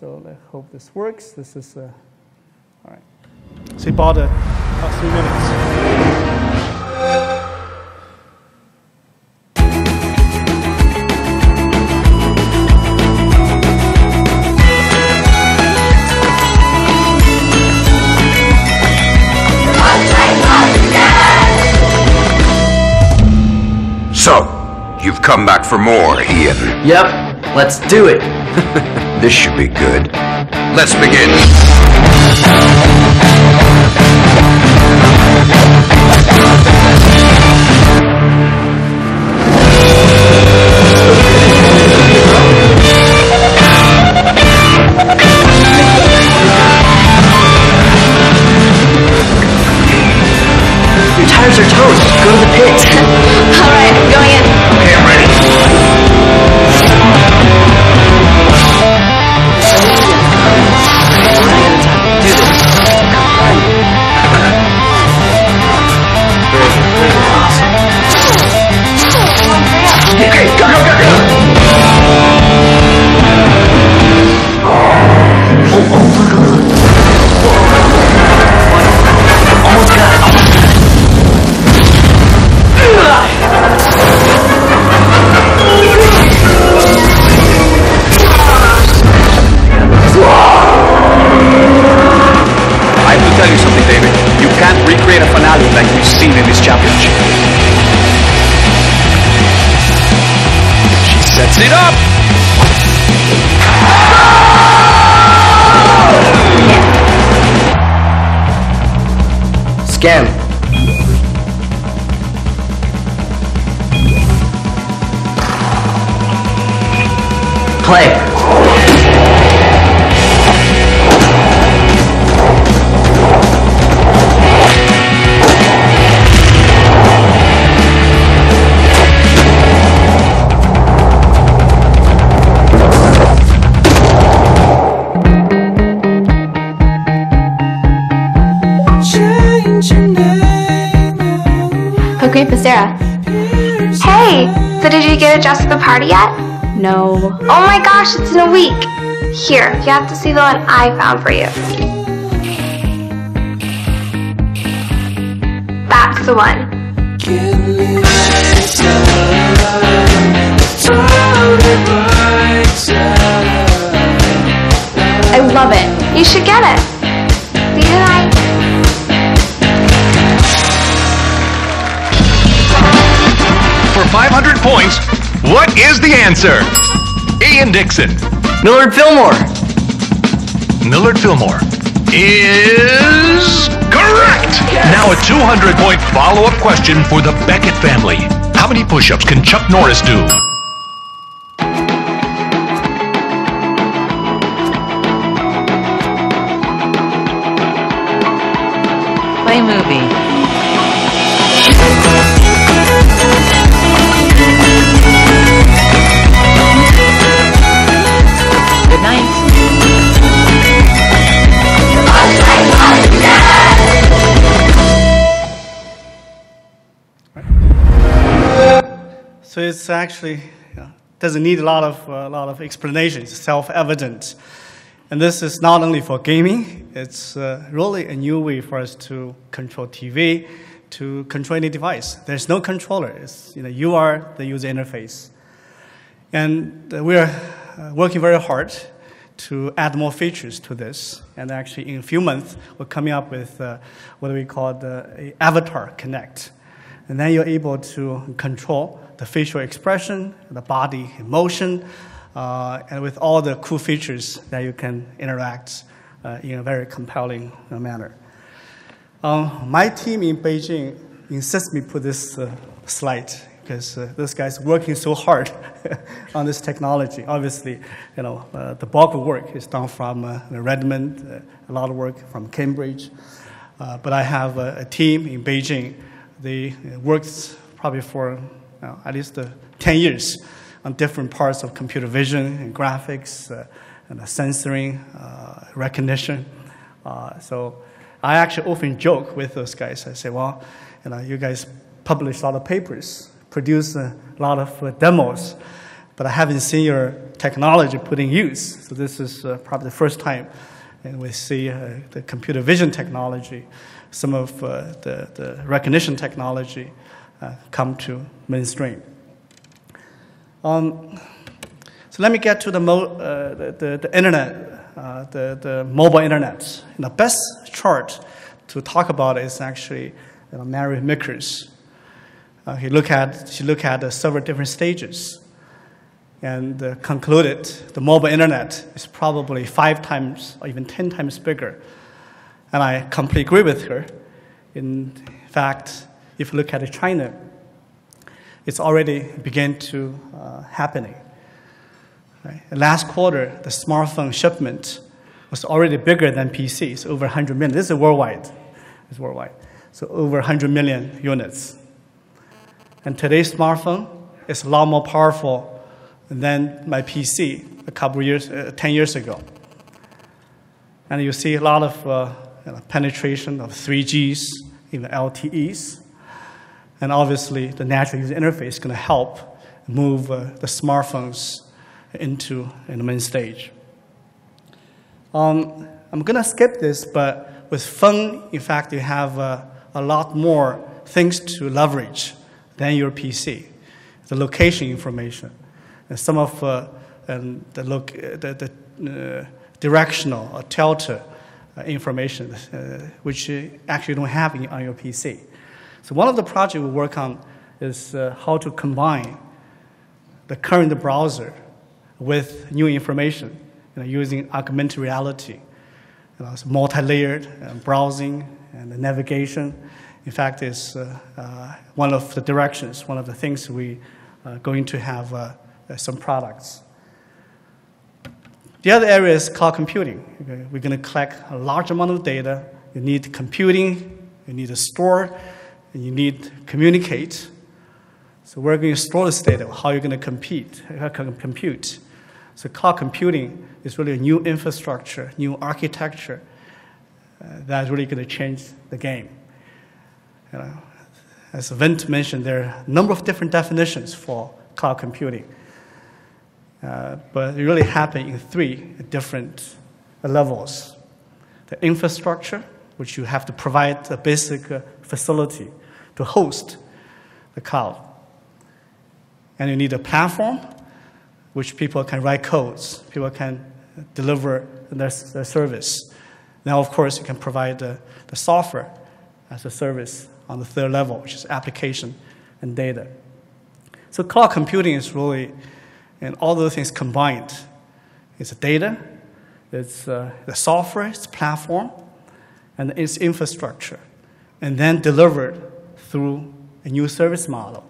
So I hope this works. This is, all right. So about 3 minutes. So, you've come back for more, Ian. Yep, let's do it. This should be good. Let's begin. Your tires are toast. Go to the pit. All right, I'm going in. Okay, I'm ready. Okay, go, go, go, go! Almost got it. I have to tell you something, David. You can't recreate a finale like we've seen in this championship. She sets it up! Scan. Play. Oh, great, Sarah. Hey, so did you get a dress for the party yet? No. Oh my gosh, it's in a week. Here, you have to see the one I found for you. That's the one. I love it. You should get it. See you tonight. For 500 points, what is the answer? Ian Dixon. Millard Fillmore. Millard Fillmore is correct! Yes. Now a 200-point follow-up question for the Beckett family. How many push-ups can Chuck Norris do? Play movie. Good night. So it's actually doesn't need a lot of explanation. It's self-evident, and this is not only for gaming. It's really a new way for us to control TV, to control any device. There's no controller. It's, you are the user interface, and we are working very hard to add more features to this. And actually, in a few months, we're coming up with what we call the Avatar Connect. And then you're able to control the facial expression, the body emotion, and with all the cool features that you can interact in a very compelling manner. My team in Beijing insists me put this slide because this guy's working so hard on this technology. Obviously, the bulk of work is done from Redmond, a lot of work from Cambridge. But I have a team in Beijing. They worked probably for at least 10 years on different parts of computer vision and graphics and sensoring, recognition. So I actually often joke with those guys. I say, well, you guys publish a lot of papers, produce a lot of demos, but I haven't seen your technology put in use. So this is probably the first time, and we see the computer vision technology, some of the recognition technology come to mainstream. So let me get to the internet, the mobile internet. And the best chart to talk about is actually Mary Mickers. She looked at several different stages and concluded the mobile internet is probably 5 times or even 10 times bigger. And I completely agree with her. In fact, if you look at China, it's already began to happening. Right? Last quarter, the smartphone shipment was already bigger than PCs, over 100 million. This is worldwide. It's worldwide. So over 100 million units. And today's smartphone is a lot more powerful than my PC a couple years, 10 years ago. And you see a lot of penetration of 3Gs, even LTEs. And obviously, the natural user interface is going to help move the smartphones into the main stage. I'm going to skip this, but with phone, in fact, you have a lot more things to leverage than your PC. The location information, and some of the directional or tilt information, which you actually don't have on your PC. So one of the projects we work on is how to combine the current browser with new information, using augmented reality. It's multi-layered browsing and navigation. In fact, it's one of the directions, one of the things we are going to have some products. The other area is cloud computing. Okay? We're going to collect a large amount of data. You need computing, you need to store, and you need to communicate. So we're going to store this data. How are you going to compute? So cloud computing is really a new infrastructure, new architecture that's really going to change the game. As Vint mentioned, there are a number of different definitions for cloud computing. But it really happens in 3 different levels. The infrastructure, which you have to provide a basic facility to host the cloud. And you need a platform, which people can write codes, people can deliver their service. Now, of course, you can provide the software as a service on the 3rd level, which is application and data. So cloud computing is really, and all those things combined. It's data, it's the software, it's platform, and it's infrastructure, and then delivered through a new service model.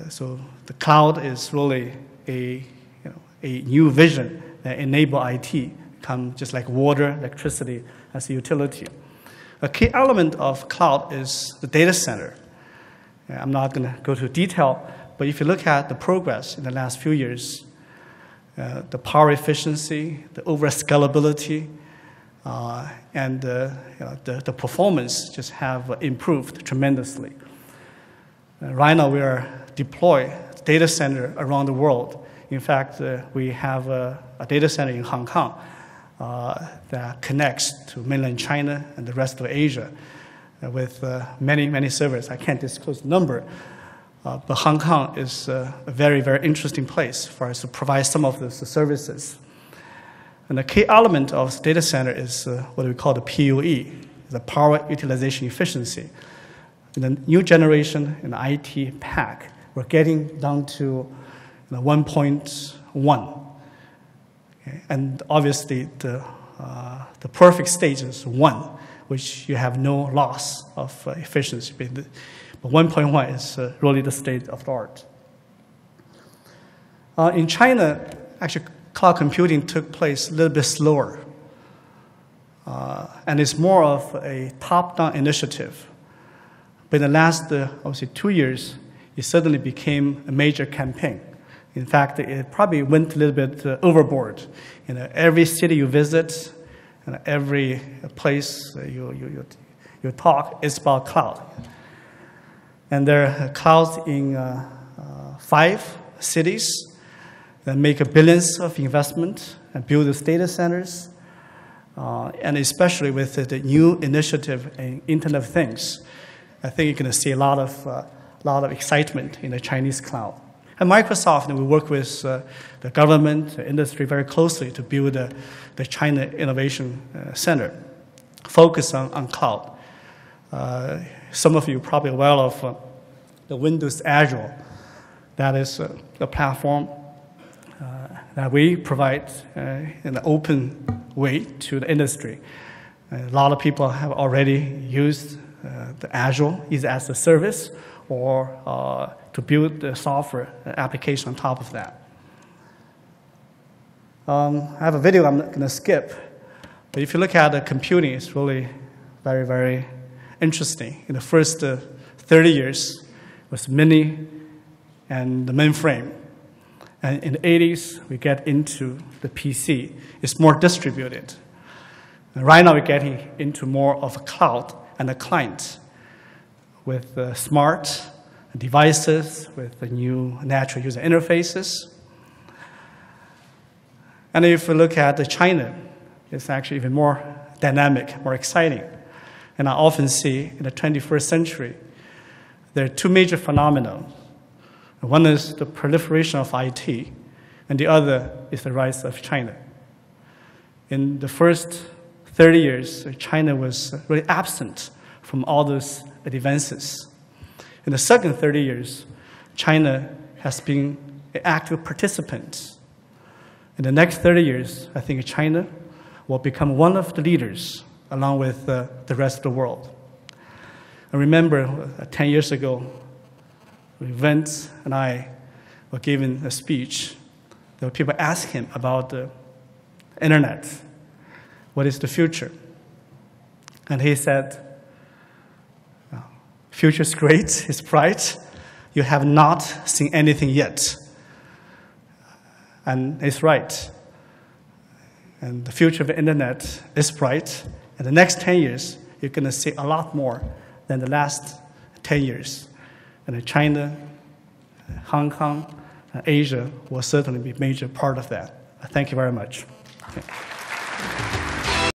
So the cloud is really a new vision that enable IT come just like water, electricity as a utility. A key element of cloud is the data center. I'm not going to go to detail, but if you look at the progress in the last few years, the power efficiency, the overall scalability, and the performance just have improved tremendously. Right now, we are deploying data center around the world. In fact, we have a data center in Hong Kong that connects to mainland China and the rest of Asia with many, many servers. I can't disclose the number, but Hong Kong is a very, very interesting place for us to provide some of those services. And the key element of the data center is what we call the PUE, the power utilization efficiency. In the new generation in the IT pack, we're getting down to 1.1. Okay? And obviously, the perfect stage is 1, which you have no loss of efficiency. But 1.1 is really the state of the art. In China, actually, cloud computing took place a little bit slower. And it's more of a top-down initiative. But in the last, obviously, 2 years, it suddenly became a major campaign. In fact, it probably went a little bit overboard. Every city you visit, and every place you talk is about cloud. And there are clouds in 5 cities that make billions of investment and build these data centers, and especially with the new initiative in Internet of Things, I think you're going to see a lot of excitement in the Chinese cloud. At Microsoft, we work with the government, the industry very closely to build the China Innovation Center, focused on cloud. Some of you are probably aware of the Windows Azure. That is a platform that we provide in an open way to the industry. A lot of people have already used the Azure, either as a service or to build the software application on top of that. I have a video I'm going to skip, but if you look at the computing, it's really very, very interesting. In the first 30 years, it was Mini and the mainframe. And in the 80s, we get into the PC. It's more distributed. And right now, we're getting into more of a cloud and a client with smart devices, with the new natural user interfaces. And if we look at China, it's actually even more dynamic, more exciting. And I often see in the 21st century, there are two major phenomena. One is the proliferation of IT, and the other is the rise of China. In the first 30 years, China was really absent from all those advances. In the second 30 years, China has been an active participant. In the next 30 years, I think China will become one of the leaders along with the rest of the world. I remember 10 years ago, Vince and I were giving a speech. There were people asking him about the internet. What is the future? And he said, future is great, it's bright. You have not seen anything yet. And it's right. And the future of the internet is bright. In the next 10 years, you're going to see a lot more than the last 10 years. And China, Hong Kong, Asia will certainly be a major part of that. Thank you very much. Okay.